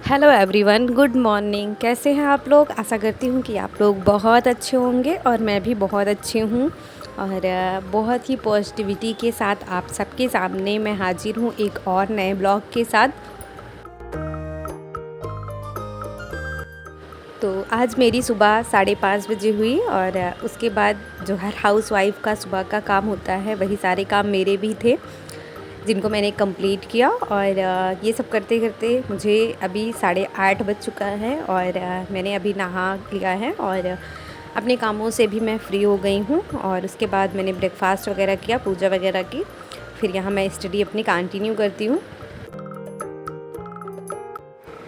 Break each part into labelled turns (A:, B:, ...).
A: Hello everyone, good morning. कैसे हैं आप लोग? आशा करती हूँ कि आप लोग बहुत अच्छे होंगे और मैं भी बहुत अच्छी हूँ। और बहुत ही पॉजिटिविटी के साथ आप सबके सामने मैं हाजिर हूँ एक और नए ब्लॉग के साथ। तो आज मेरी सुबह 5:30 बजे हुई और उसके बाद जो हर हाउस वाइफ का सुबह का काम होता है वही सारे काम मेरे भी थे जिनको मैंने कंप्लीट किया। और ये सब करते करते मुझे अभी 8:30 बज चुका है और मैंने अभी नहा लिया है और अपने कामों से भी मैं फ्री हो गई हूँ। और उसके बाद मैंने ब्रेकफास्ट वगैरह किया, पूजा वगैरह की। फिर यहाँ मैं स्टडी अपनी कंटिन्यू करती हूँ।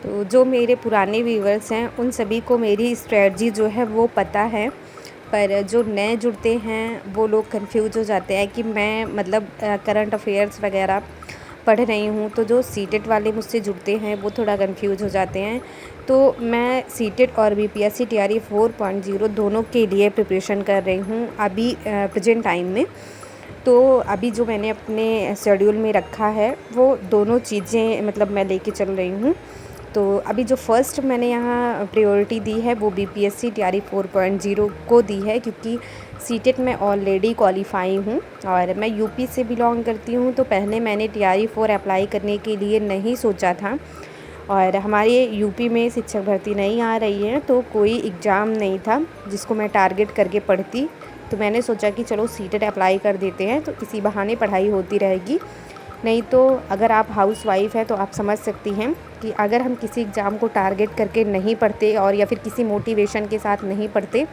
A: तो जो मेरे पुराने व्यूवर्स हैं उन सभी को मेरी स्ट्रेटजी जो है वो पता है, पर जो नए जुड़ते हैं वो लोग कंफ्यूज हो जाते हैं कि मैं मतलब करंट अफेयर्स वगैरह पढ़ रही हूँ। तो जो सीटेट वाले मुझसे जुड़ते हैं वो थोड़ा कंफ्यूज हो जाते हैं। तो मैं सीटेट और बीपीएससी टीआरई 4.0 दोनों के लिए प्रिपरेशन कर रही हूँ अभी प्रेजेंट टाइम में। तो अभी जो मैंने अपने शेड्यूल में रखा है वो दोनों चीज़ें मतलब मैं लेके चल रही हूँ। तो अभी जो फ़र्स्ट मैंने यहाँ प्रायोरिटी दी है वो बीपीएससी टीआरई 4.0 को दी है, क्योंकि सीटेट में ऑलरेडी क्वालिफाई हूँ और मैं यूपी से बिलोंग करती हूँ। तो पहले मैंने टीआरई 4 अप्लाई करने के लिए नहीं सोचा था और हमारे यूपी में शिक्षक भर्ती नहीं आ रही है, तो कोई एग्ज़ाम नहीं था जिसको मैं टारगेट करके पढ़ती। तो मैंने सोचा कि चलो सीटेट अप्लाई कर देते हैं, तो इसी बहाने पढ़ाई होती रहेगी। नहीं तो अगर आप हाउस वाइफ है तो आप समझ सकती हैं कि अगर हम किसी एग्ज़ाम को टारगेट करके नहीं पढ़ते और या फिर किसी मोटिवेशन के साथ नहीं पढ़ते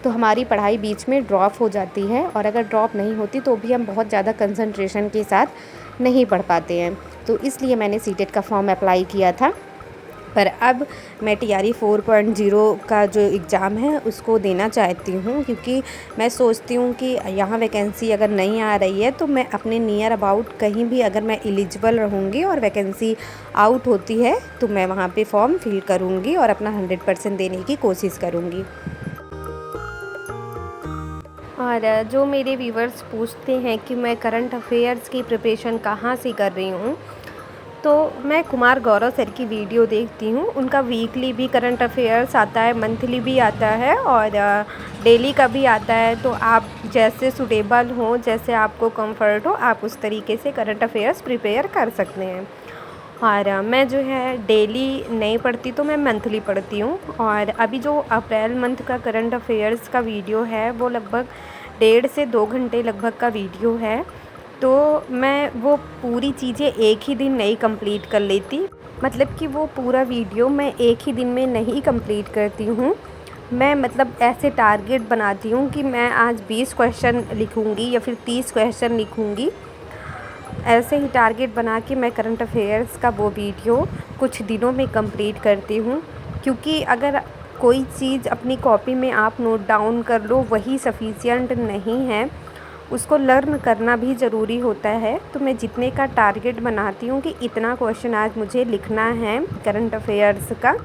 A: तो हमारी पढ़ाई बीच में ड्रॉप हो जाती है। और अगर ड्रॉप नहीं होती तो भी हम बहुत ज़्यादा कंसंट्रेशन के साथ नहीं पढ़ पाते हैं। तो इसलिए मैंने सीटेट का फॉर्म अप्लाई किया था। पर अब मैं टीआरई 4.0 का जो एग्ज़ाम है उसको देना चाहती हूँ, क्योंकि मैं सोचती हूँ कि यहाँ वैकेंसी अगर नहीं आ रही है तो मैं अपने नियर अबाउट कहीं भी अगर मैं एलिजिबल रहूँगी और वैकेंसी आउट होती है तो मैं वहाँ पे फॉर्म फिल करूँगी और अपना 100% देने की कोशिश करूँगी। और जो मेरे व्यूवर्स पूछते हैं कि मैं करंट अफेयर्स की प्रिपरेशन कहाँ से कर रही हूँ, तो मैं कुमार गौरव सर की वीडियो देखती हूँ। उनका वीकली भी करंट अफेयर्स आता है, मंथली भी आता है और डेली का भी आता है। तो आप जैसे सूटेबल हो, जैसे आपको कंफर्ट हो, आप उस तरीके से करंट अफेयर्स प्रिपेयर कर सकते हैं। और मैं जो है डेली नहीं पढ़ती, तो मैं मंथली पढ़ती हूँ। और अभी जो अप्रैल मंथ का करंट अफेयर्स का वीडियो है वो लगभग 1.5 से 2 घंटे लगभग का वीडियो है। तो मैं वो पूरी चीज़ें एक ही दिन नहीं कंप्लीट कर लेती, मतलब कि वो पूरा वीडियो मैं एक ही दिन में नहीं कंप्लीट करती हूँ। मैं मतलब ऐसे टारगेट बनाती हूँ कि मैं आज 20 क्वेश्चन लिखूँगी या फिर 30 क्वेश्चन लिखूँगी। ऐसे ही टारगेट बना के मैं करंट अफेयर्स का वो वीडियो कुछ दिनों में कंप्लीट करती हूँ। क्योंकि अगर कोई चीज़ अपनी कॉपी में आप नोट डाउन कर लो वही सफिशिएंट नहीं है, उसको लर्न करना भी ज़रूरी होता है। तो मैं जितने का टारगेट बनाती हूँ कि इतना क्वेश्चन आज मुझे लिखना है करंट अफेयर्स का,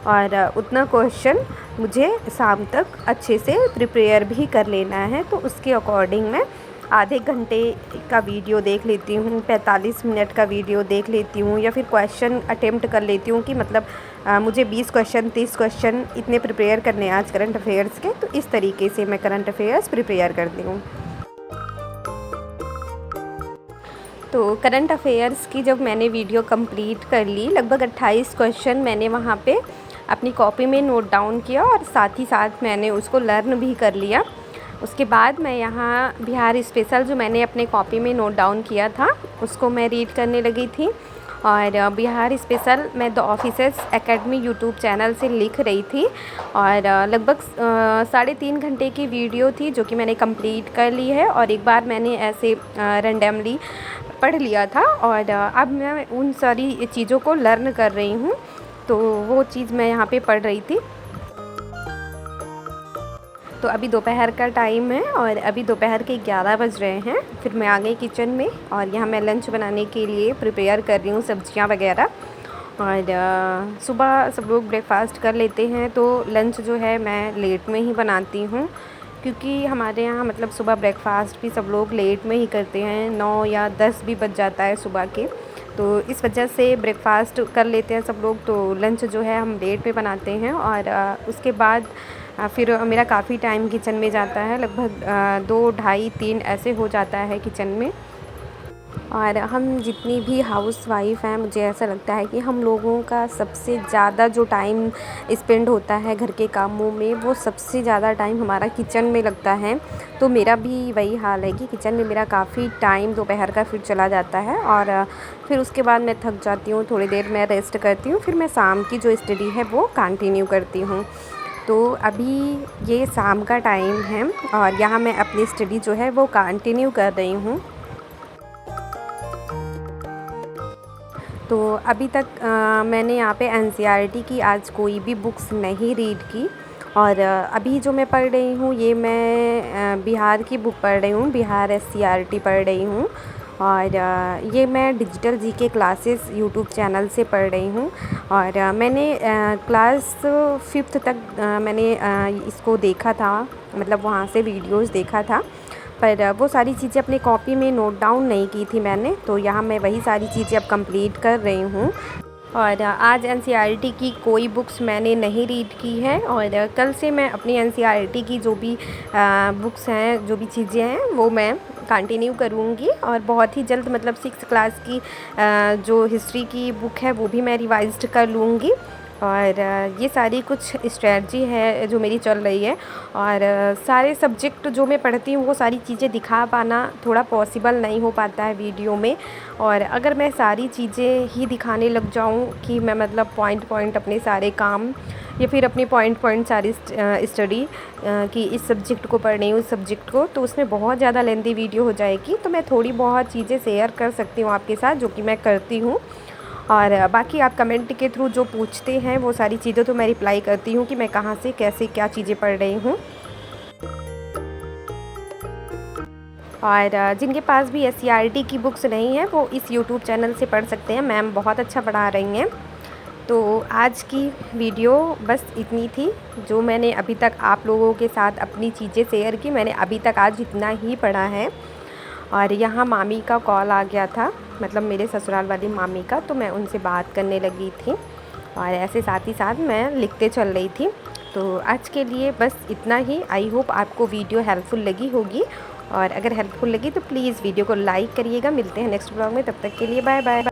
A: और उतना क्वेश्चन मुझे शाम तक अच्छे से प्रिपेयर भी कर लेना है। तो उसके अकॉर्डिंग मैं आधे घंटे का वीडियो देख लेती हूँ, 45 मिनट का वीडियो देख लेती हूँ, या फिर क्वेश्चन अटेम्प्ट कर लेती हूँ कि मतलब मुझे 20 क्वेश्चन 30 क्वेश्चन इतने प्रिपेयर करने हैं आज करंट अफेयर्स के। तो इस तरीके से मैं करंट अफेयर्स प्रिपेयर करती हूँ। तो करंट अफेयर्स की जब मैंने वीडियो कंप्लीट कर ली, लगभग 28 क्वेश्चन मैंने वहाँ पे अपनी कॉपी में नोट डाउन किया और साथ ही साथ मैंने उसको लर्न भी कर लिया। उसके बाद मैं यहाँ बिहार स्पेशल जो मैंने अपने कॉपी में नोट डाउन किया था उसको मैं रीड करने लगी थी। और बिहार स्पेशल मैं the officers academy YouTube channel से लिख रही थी और लगभग 3.5 घंटे की वीडियो थी जो कि मैंने कंप्लीट कर ली है। और एक बार मैंने ऐसे रैंडमली पढ़ लिया था और अब मैं उन सारी चीज़ों को लर्न कर रही हूँ। तो वो चीज़ मैं यहाँ पे पढ़ रही थी। तो अभी दोपहर का टाइम है और अभी दोपहर के 11 बज रहे हैं। फिर मैं आ गई किचन में और यहाँ मैं लंच बनाने के लिए प्रिपेयर कर रही हूँ सब्जियाँ वगैरह। और सुबह सब लोग ब्रेकफास्ट कर लेते हैं, तो लंच जो है मैं लेट में ही बनाती हूँ, क्योंकि हमारे यहाँ मतलब सुबह ब्रेकफास्ट भी सब लोग लेट में ही करते हैं, 9 या 10 भी बज जाता है सुबह के। तो इस वजह से ब्रेकफास्ट कर लेते हैं सब लोग, तो लंच जो है हम लेट पे बनाते हैं। और उसके बाद फिर मेरा काफ़ी टाइम किचन में जाता है, लगभग 2 ढाई 3 ऐसे हो जाता है किचन में। और हम जितनी भी हाउसवाइफ़ हैं, मुझे ऐसा लगता है कि हम लोगों का सबसे ज़्यादा जो टाइम स्पेंड होता है घर के कामों में, वो सबसे ज़्यादा टाइम हमारा किचन में लगता है। तो मेरा भी वही हाल है कि किचन में मेरा काफ़ी टाइम दोपहर का फिर चला जाता है। और फिर उसके बाद मैं थक जाती हूँ, थोड़ी देर मैं रेस्ट करती हूँ, फिर मैं शाम की जो स्टडी है वो कंटिन्यू करती हूँ। तो अभी ये शाम का टाइम है और यहाँ मैं अपनी स्टडी जो है वो कंटिन्यू कर रही हूँ। तो अभी तक मैंने यहाँ पे एनसीईआरटी की आज कोई भी बुक्स नहीं रीड की। और अभी जो मैं पढ़ रही हूँ ये मैं बिहार की बुक पढ़ रही हूँ, बिहार एससीईआरटी पढ़ रही हूँ। और ये मैं digital GK classes YouTube channel से पढ़ रही हूँ। और मैंने क्लास 5th तक मैंने इसको देखा था, मतलब वहाँ से वीडियोस देखा था, पर वो सारी चीज़ें अपनी कॉपी में नोट डाउन नहीं की थी मैंने। तो यहाँ मैं वही सारी चीज़ें अब कंप्लीट कर रही हूँ। और आज एनसीईआरटी की कोई बुक्स मैंने नहीं रीड की है। और कल से मैं अपनी एनसीईआरटी की जो भी बुक्स हैं, जो भी चीज़ें हैं, वो मैं कंटिन्यू करूँगी। और बहुत ही जल्द, मतलब 6th क्लास की जो हिस्ट्री की बुक है वो भी मैं रिवाइज़्ड कर लूँगी। और ये सारी कुछ स्ट्रेटजी है जो मेरी चल रही है। और सारे सब्जेक्ट जो मैं पढ़ती हूँ वो सारी चीज़ें दिखा पाना थोड़ा पॉसिबल नहीं हो पाता है वीडियो में। और अगर मैं सारी चीज़ें ही दिखाने लग जाऊँ कि मैं मतलब पॉइंट अपने सारे काम या फिर अपनी पॉइंट सारी स्टडी कि इस सब्जेक्ट को पढ़ रही हूँ, उस सब्जेक्ट को, तो उसमें बहुत ज़्यादा लेंथी वीडियो हो जाएगी। तो मैं थोड़ी बहुत चीज़ें शेयर कर सकती हूँ आपके साथ, जो कि मैं करती हूँ। और बाकी आप कमेंट के थ्रू जो पूछते हैं वो सारी चीज़ें तो मैं रिप्लाई करती हूँ कि मैं कहाँ से कैसे क्या चीज़ें पढ़ रही हूँ। और जिनके पास भी एससीईआरटी की बुक्स नहीं है वो इस यूट्यूब चैनल से पढ़ सकते हैं, मैम बहुत अच्छा पढ़ा रही हैं। तो आज की वीडियो बस इतनी थी, जो मैंने अभी तक आप लोगों के साथ अपनी चीज़ें शेयर की। मैंने अभी तक आज इतना ही पढ़ा है। और यहाँ मामी का कॉल आ गया था, मतलब मेरे ससुराल वाली मामी का, तो मैं उनसे बात करने लगी थी और ऐसे साथ ही साथ मैं लिखते चल रही थी। तो आज के लिए बस इतना ही। आई होप आपको वीडियो हेल्पफुल लगी होगी, और अगर हेल्पफुल लगी तो प्लीज़ वीडियो को लाइक करिएगा। मिलते हैं नेक्स्ट ब्लॉग में, तब तक के लिए बाय बाय।